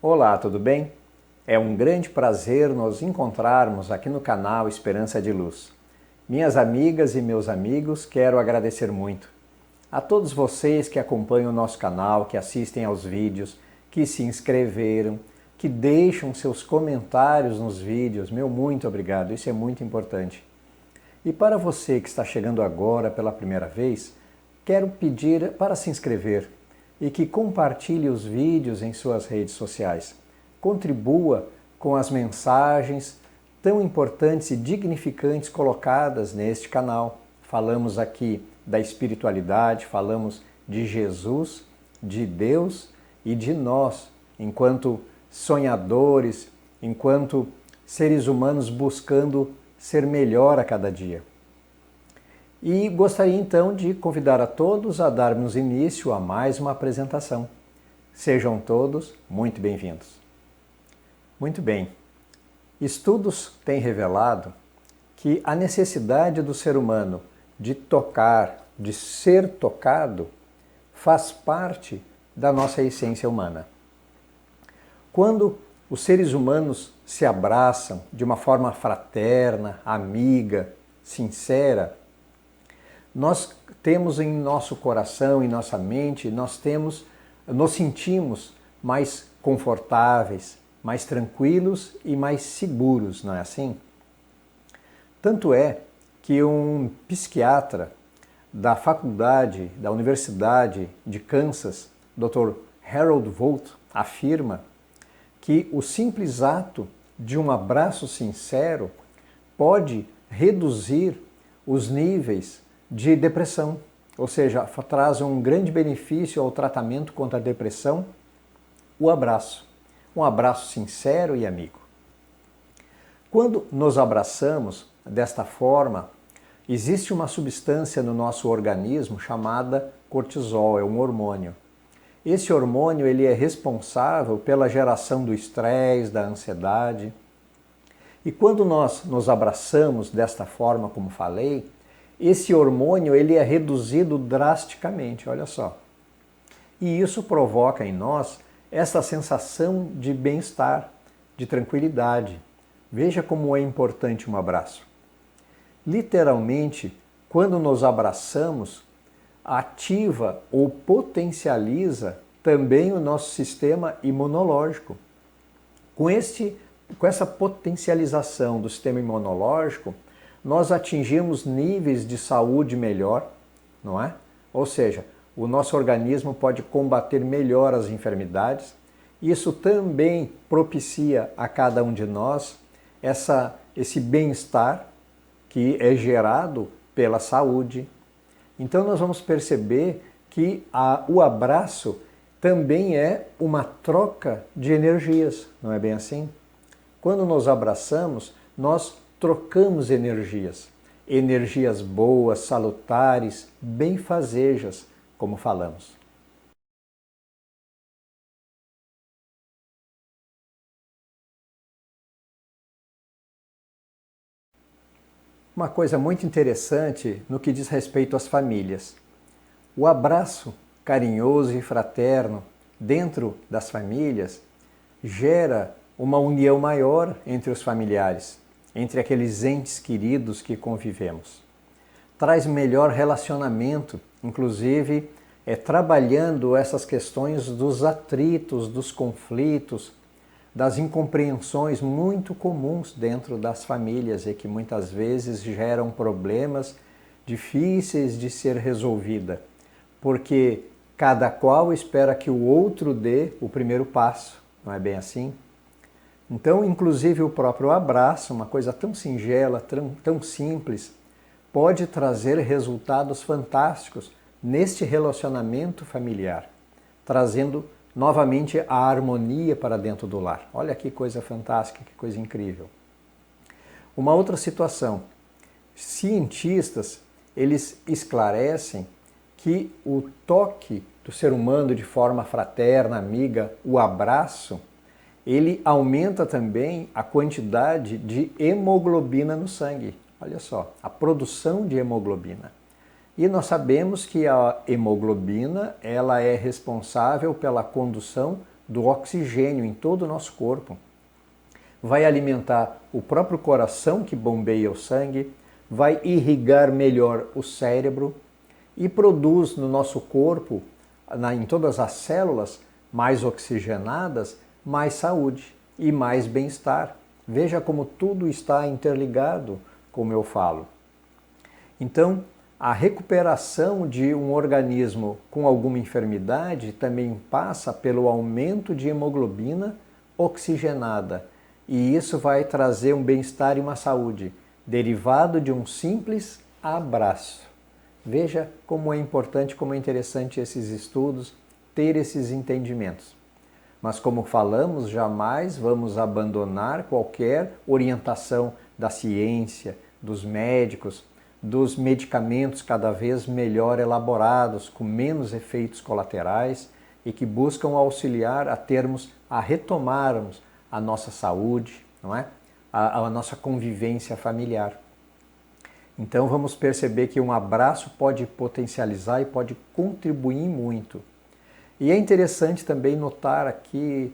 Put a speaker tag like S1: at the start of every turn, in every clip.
S1: Olá, tudo bem? É um grande prazer nos encontrarmos aqui no canal Esperança de Luz. Minhas amigas e meus amigos, quero agradecer muito a todos vocês que acompanham o nosso canal, que assistem aos vídeos, que se inscreveram, que deixam seus comentários nos vídeos. Meu muito obrigado, isso é muito importante. E para você que está chegando agora pela primeira vez, quero pedir para se inscrever e que compartilhe os vídeos em suas redes sociais. Contribua com as mensagens tão importantes e dignificantes colocadas neste canal. Falamos aqui da espiritualidade, falamos de Jesus, de Deus e de nós, enquanto sonhadores, enquanto seres humanos buscando ser melhor a cada dia. E gostaria então de convidar a todos a darmos início a mais uma apresentação. Sejam todos muito bem-vindos. Muito bem, estudos têm revelado que a necessidade do ser humano de tocar, de ser tocado, faz parte da nossa essência humana. Quando os seres humanos se abraçam de uma forma fraterna, amiga, sincera, nós temos em nosso coração, em nossa mente, nos sentimos mais confortáveis, mais tranquilos e mais seguros, não é assim? Tanto é que um psiquiatra da faculdade, da Universidade de Kansas, Dr. Harold Voldt, afirma que o simples ato de um abraço sincero pode reduzir os níveis de depressão, ou seja, traz um grande benefício ao tratamento contra a depressão, o abraço. Um abraço sincero e amigo. Quando nos abraçamos desta forma, existe uma substância no nosso organismo chamada cortisol, é um hormônio. Esse hormônio ele é responsável pela geração do estresse, da ansiedade. E quando nós nos abraçamos desta forma, como falei, esse hormônio ele é reduzido drasticamente, olha só. E isso provoca em nós essa sensação de bem-estar, de tranquilidade. Veja como é importante um abraço. Literalmente, quando nos abraçamos, ativa ou potencializa também o nosso sistema imunológico. Com essa potencialização do sistema imunológico, nós atingimos níveis de saúde melhor, não é? Ou seja, o nosso organismo pode combater melhor as enfermidades. Isso também propicia a cada um de nós esse bem-estar que é gerado pela saúde. Então nós vamos perceber que o abraço também é uma troca de energias, não é bem assim? Quando nos abraçamos, nós trocamos energias, energias boas, salutares, benfazejas, como falamos. Uma coisa muito interessante no que diz respeito às famílias. O abraço carinhoso e fraterno dentro das famílias gera uma união maior entre os familiares, entre aqueles entes queridos que convivemos. Traz melhor relacionamento, inclusive trabalhando essas questões dos atritos, dos conflitos, das incompreensões muito comuns dentro das famílias e que muitas vezes geram problemas difíceis de ser resolvida, porque cada qual espera que o outro dê o primeiro passo, não é bem assim? Então, inclusive o próprio abraço, uma coisa tão singela, tão simples, pode trazer resultados fantásticos neste relacionamento familiar, trazendo novamente a harmonia para dentro do lar. Olha que coisa fantástica, que coisa incrível. Uma outra situação, cientistas, eles esclarecem que o toque do ser humano de forma fraterna, amiga, o abraço, ele aumenta também a quantidade de hemoglobina no sangue. Olha só, a produção de hemoglobina. E nós sabemos que a hemoglobina ela é responsável pela condução do oxigênio em todo o nosso corpo. Vai alimentar o próprio coração que bombeia o sangue, vai irrigar melhor o cérebro e produz no nosso corpo, em todas as células mais oxigenadas, mais saúde e mais bem-estar. Veja como tudo está interligado, como eu falo. Então, a recuperação de um organismo com alguma enfermidade também passa pelo aumento de hemoglobina oxigenada. E isso vai trazer um bem-estar e uma saúde, derivado de um simples abraço. Veja como é importante, como é interessante esses estudos, ter esses entendimentos. Mas como falamos, jamais vamos abandonar qualquer orientação da ciência, dos médicos, dos medicamentos cada vez melhor elaborados, com menos efeitos colaterais e que buscam auxiliar a retomarmos a nossa saúde, não é? A nossa convivência familiar. Então vamos perceber que um abraço pode potencializar e pode contribuir muito. E é interessante também notar aqui,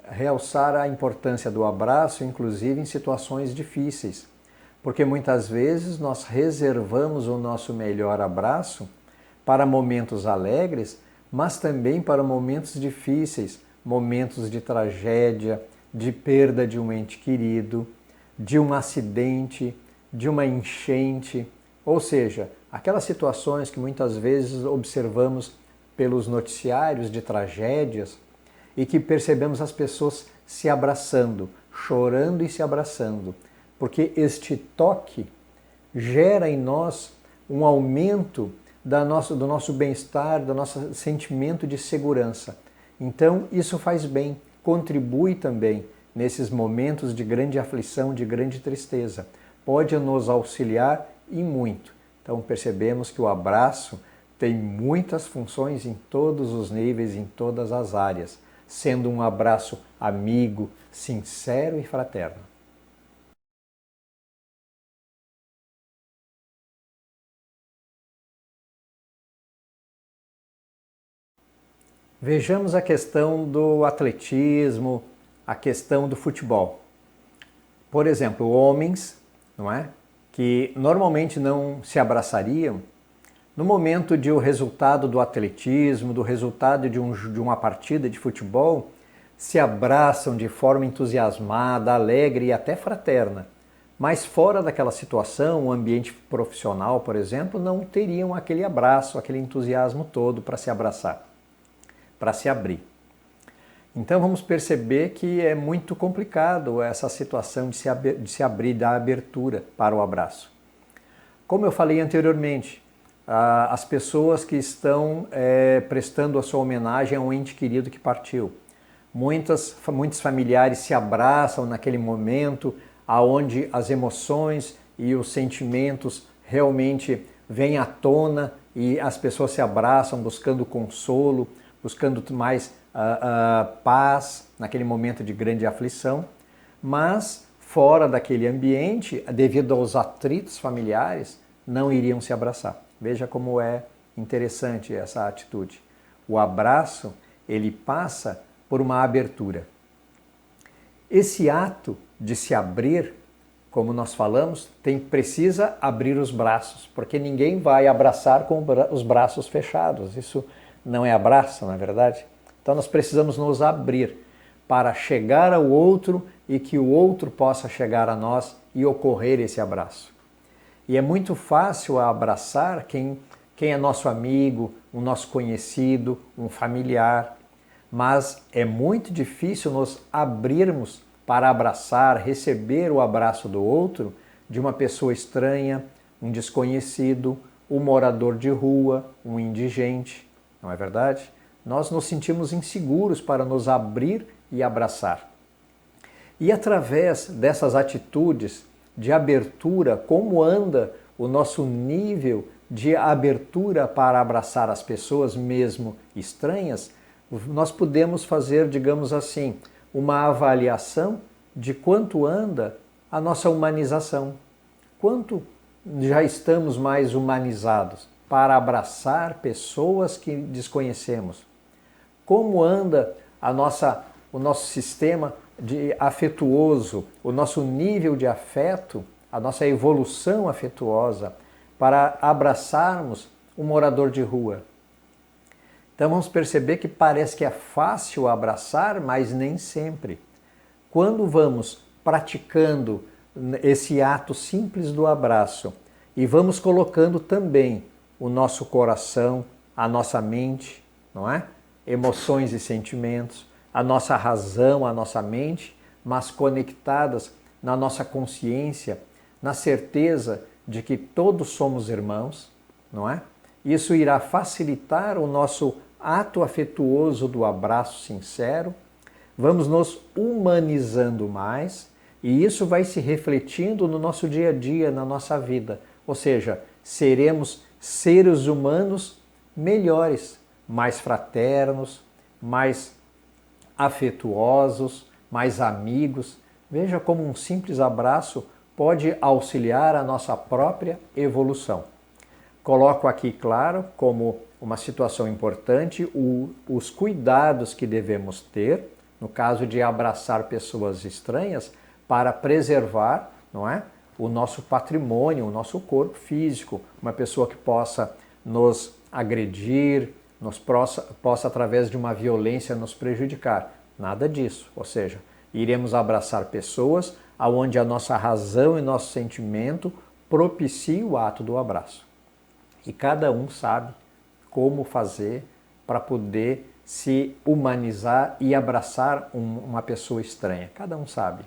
S1: realçar a importância do abraço, inclusive em situações difíceis. Porque muitas vezes nós reservamos o nosso melhor abraço para momentos alegres, mas também para momentos difíceis, momentos de tragédia, de perda de um ente querido, de um acidente, de uma enchente, ou seja, aquelas situações que muitas vezes observamos pelos noticiários de tragédias e que percebemos as pessoas se abraçando, chorando e se abraçando. Porque este toque gera em nós um aumento do nosso bem-estar, do nosso sentimento de segurança. Então, isso faz bem, contribui também nesses momentos de grande aflição, de grande tristeza. Pode nos auxiliar e muito. Então, percebemos que o abraço tem muitas funções em todos os níveis, em todas as áreas, sendo um abraço amigo, sincero e fraterno. Vejamos a questão do atletismo, a questão do futebol. Por exemplo, homens, não é? Que normalmente não se abraçariam, no momento de o resultado do atletismo, do resultado de uma partida de futebol, se abraçam de forma entusiasmada, alegre e até fraterna. Mas fora daquela situação, o ambiente profissional, por exemplo, não teriam aquele abraço, aquele entusiasmo todo para se abraçar, para se abrir. Então vamos perceber que é muito complicado essa situação de se abrir, da abertura para o abraço. Como eu falei anteriormente, as pessoas que estão prestando a sua homenagem a um ente querido que partiu. Muitos familiares se abraçam naquele momento onde as emoções e os sentimentos realmente vêm à tona e as pessoas se abraçam buscando consolo, buscando mais paz naquele momento de grande aflição, mas fora daquele ambiente, devido aos atritos familiares, não iriam se abraçar. Veja como é interessante essa atitude. O abraço, ele passa por uma abertura. Esse ato de se abrir, como nós falamos, precisa abrir os braços, porque ninguém vai abraçar com os braços fechados. Isso não é abraço, não é verdade? Então nós precisamos nos abrir para chegar ao outro e que o outro possa chegar a nós e ocorrer esse abraço. E é muito fácil abraçar quem é nosso amigo, um nosso conhecido, um familiar, mas é muito difícil nos abrirmos para abraçar, receber o abraço do outro, de uma pessoa estranha, um desconhecido, um morador de rua, um indigente, não é verdade? Nós nos sentimos inseguros para nos abrir e abraçar. E através dessas atitudes de abertura, como anda o nosso nível de abertura para abraçar as pessoas mesmo estranhas, nós podemos fazer, digamos assim, uma avaliação de quanto anda a nossa humanização. Quanto já estamos mais humanizados para abraçar pessoas que desconhecemos? Como anda o nosso sistema afetuoso, o nosso nível de afeto, a nossa evolução afetuosa para abraçarmos um morador de rua. Então vamos perceber que parece que é fácil abraçar, mas nem sempre. Quando vamos praticando esse ato simples do abraço e vamos colocando também o nosso coração, a nossa mente, não é? Emoções e sentimentos, a nossa razão, a nossa mente, mas conectadas na nossa consciência, na certeza de que todos somos irmãos, não é? Isso irá facilitar o nosso ato afetuoso do abraço sincero, vamos nos humanizando mais e isso vai se refletindo no nosso dia a dia, na nossa vida. Ou seja, seremos seres humanos melhores, mais fraternos, mais afetuosos, mais amigos. Veja como um simples abraço pode auxiliar a nossa própria evolução. Coloco aqui, claro, como uma situação importante, os cuidados que devemos ter, no caso de abraçar pessoas estranhas, para preservar, não é, o nosso patrimônio, o nosso corpo físico. Uma pessoa que possa nos agredir, possa através de uma violência nos prejudicar. Nada disso, ou seja, iremos abraçar pessoas onde a nossa razão e nosso sentimento propiciam o ato do abraço. E cada um sabe como fazer para poder se humanizar e abraçar uma pessoa estranha. Cada um sabe.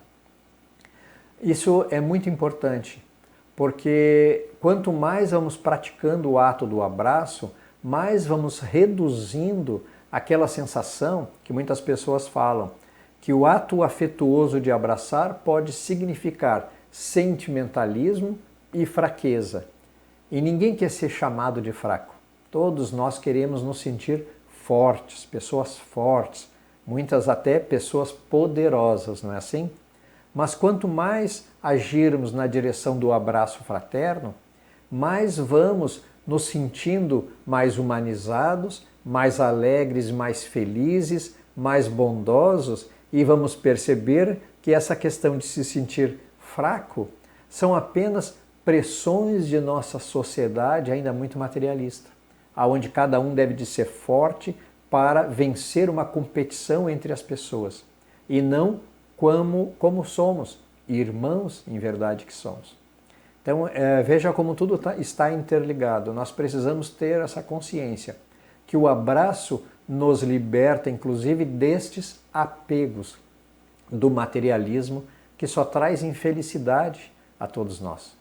S1: Isso é muito importante, porque quanto mais vamos praticando o ato do abraço, mais vamos reduzindo aquela sensação que muitas pessoas falam, que o ato afetuoso de abraçar pode significar sentimentalismo e fraqueza. E ninguém quer ser chamado de fraco. Todos nós queremos nos sentir fortes, pessoas fortes, muitas até pessoas poderosas, não é assim? Mas quanto mais agirmos na direção do abraço fraterno, mais vamos nos sentindo mais humanizados, mais alegres, mais felizes, mais bondosos e vamos perceber que essa questão de se sentir fraco são apenas pressões de nossa sociedade ainda muito materialista, aonde cada um deve de ser forte para vencer uma competição entre as pessoas e não como somos, irmãos em verdade que somos. Então veja como tudo está interligado. Nós precisamos ter essa consciência que o abraço nos liberta inclusive destes apegos do materialismo que só traz infelicidade a todos nós.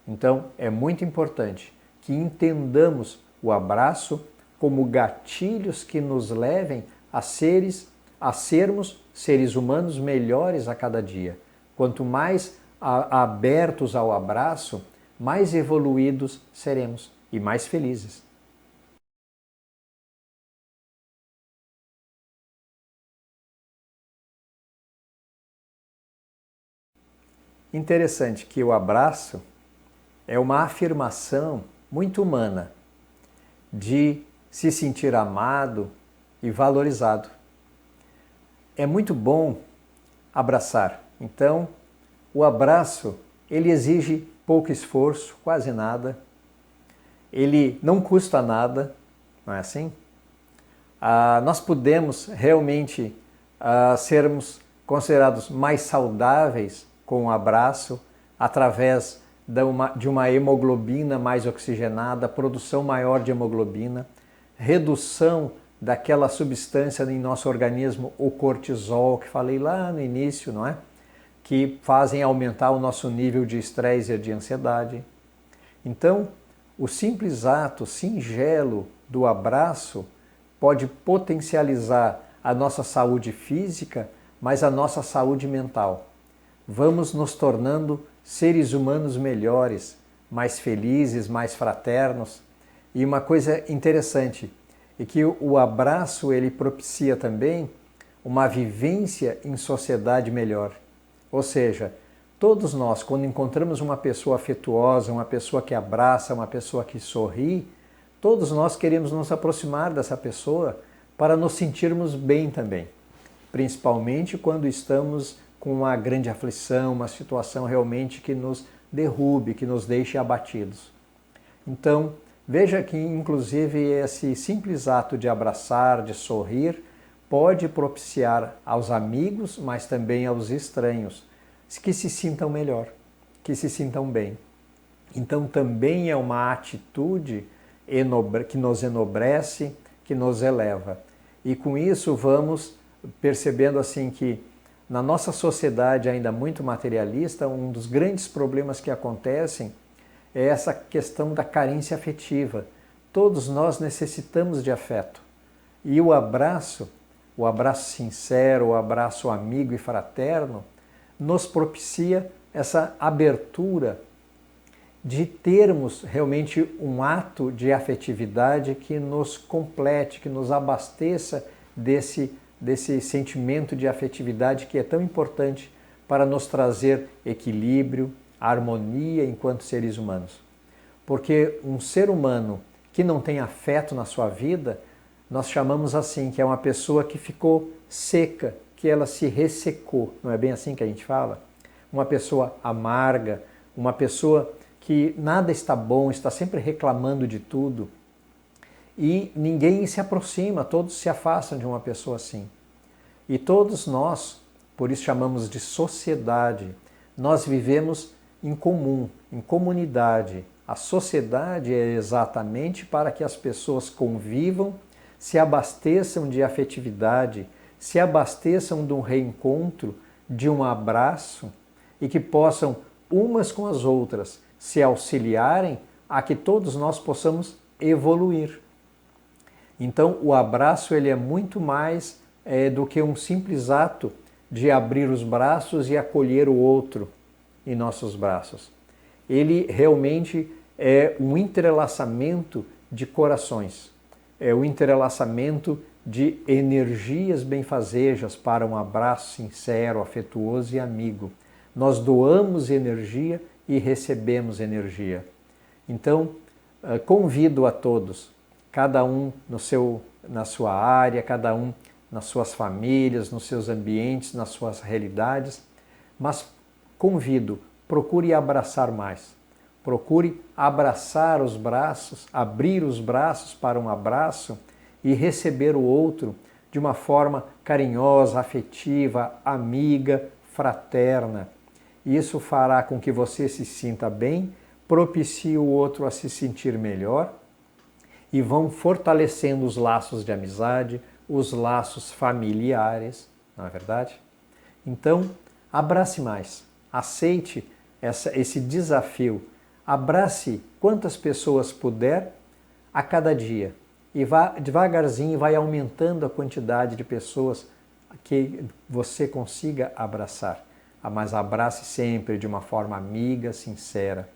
S1: Então é muito importante que entendamos o abraço como gatilhos que nos levem a sermos seres humanos melhores a cada dia. Quanto mais abertos ao abraço, mais evoluídos seremos e mais felizes. Interessante que o abraço é uma afirmação muito humana de se sentir amado e valorizado. É muito bom abraçar. Então, o abraço, ele exige pouco esforço, quase nada. Ele não custa nada, não é assim? Nós podemos realmente sermos considerados mais saudáveis com o abraço, através de uma hemoglobina mais oxigenada, produção maior de hemoglobina, redução daquela substância em nosso organismo, o cortisol, que falei lá no início, não é? Que fazem aumentar o nosso nível de estresse e de ansiedade. Então, o simples ato singelo do abraço pode potencializar a nossa saúde física, mas a nossa saúde mental. Vamos nos tornando seres humanos melhores, mais felizes, mais fraternos. E uma coisa interessante é que o abraço ele propicia também uma vivência em sociedade melhor. Ou seja, todos nós, quando encontramos uma pessoa afetuosa, uma pessoa que abraça, uma pessoa que sorri, todos nós queremos nos aproximar dessa pessoa para nos sentirmos bem também. principalmente quando estamos com uma grande aflição, uma situação realmente que nos derrube, que nos deixe abatidos. Então, veja que inclusive esse simples ato de abraçar, de sorrir, pode propiciar aos amigos, mas também aos estranhos, que se sintam melhor, que se sintam bem. Então também é uma atitude que nos enobrece, que nos eleva. E com isso vamos percebendo assim que na nossa sociedade ainda muito materialista, um dos grandes problemas que acontecem é essa questão da carência afetiva. Todos nós necessitamos de afeto. E o abraço sincero, o abraço amigo e fraterno, nos propicia essa abertura de termos realmente um ato de afetividade que nos complete, que nos abasteça desse sentimento de afetividade que é tão importante para nos trazer equilíbrio, harmonia enquanto seres humanos. Porque um ser humano que não tem afeto na sua vida, nós chamamos assim, que é uma pessoa que ficou seca, que ela se ressecou. Não é bem assim que a gente fala? Uma pessoa amarga, uma pessoa que nada está bom, está sempre reclamando de tudo. E ninguém se aproxima, todos se afastam de uma pessoa assim. E todos nós, por isso chamamos de sociedade, nós vivemos em comum, em comunidade. A sociedade é exatamente para que as pessoas convivam, se abasteçam de afetividade, se abasteçam de um reencontro, de um abraço e que possam umas com as outras se auxiliarem a que todos nós possamos evoluir. Então o abraço ele é muito mais do que um simples ato de abrir os braços e acolher o outro em nossos braços. Ele realmente é um entrelaçamento de corações, é o entrelaçamento de energias benfazejas para um abraço sincero, afetuoso e amigo. Nós doamos energia e recebemos energia. Então, convido a todos, cada um na sua área, cada um nas suas famílias, nos seus ambientes, nas suas realidades, mas convido, procure abraçar mais. Procure abraçar os braços, abrir os braços para um abraço e receber o outro de uma forma carinhosa, afetiva, amiga, fraterna. Isso fará com que você se sinta bem, propicie o outro a se sentir melhor e vão fortalecendo os laços de amizade, os laços familiares, não é verdade? Então, abrace mais, aceite esse desafio, abrace quantas pessoas puder a cada dia e vá devagarzinho, vai aumentando a quantidade de pessoas que você consiga abraçar. Mas abrace sempre de uma forma amiga, sincera.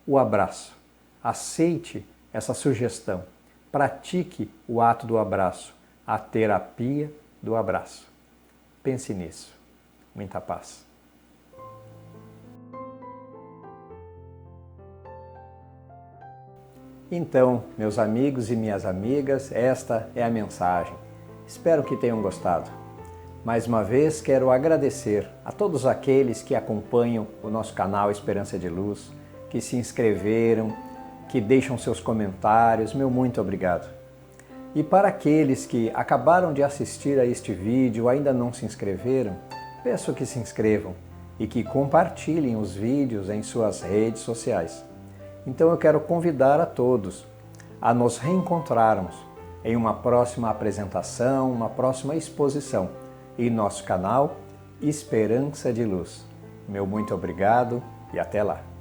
S1: O abraço. Aceite essa sugestão. Pratique o ato do abraço, a terapia do abraço. Pense nisso. Muita paz. Então, meus amigos e minhas amigas, esta é a mensagem. Espero que tenham gostado. Mais uma vez, quero agradecer a todos aqueles que acompanham o nosso canal Esperança de Luz, que se inscreveram, que deixam seus comentários. Meu muito obrigado. E para aqueles que acabaram de assistir a este vídeo e ainda não se inscreveram, peço que se inscrevam e que compartilhem os vídeos em suas redes sociais. Então eu quero convidar a todos a nos reencontrarmos em uma próxima apresentação, uma próxima exposição em nosso canal Esperança de Luz. Meu muito obrigado e até lá!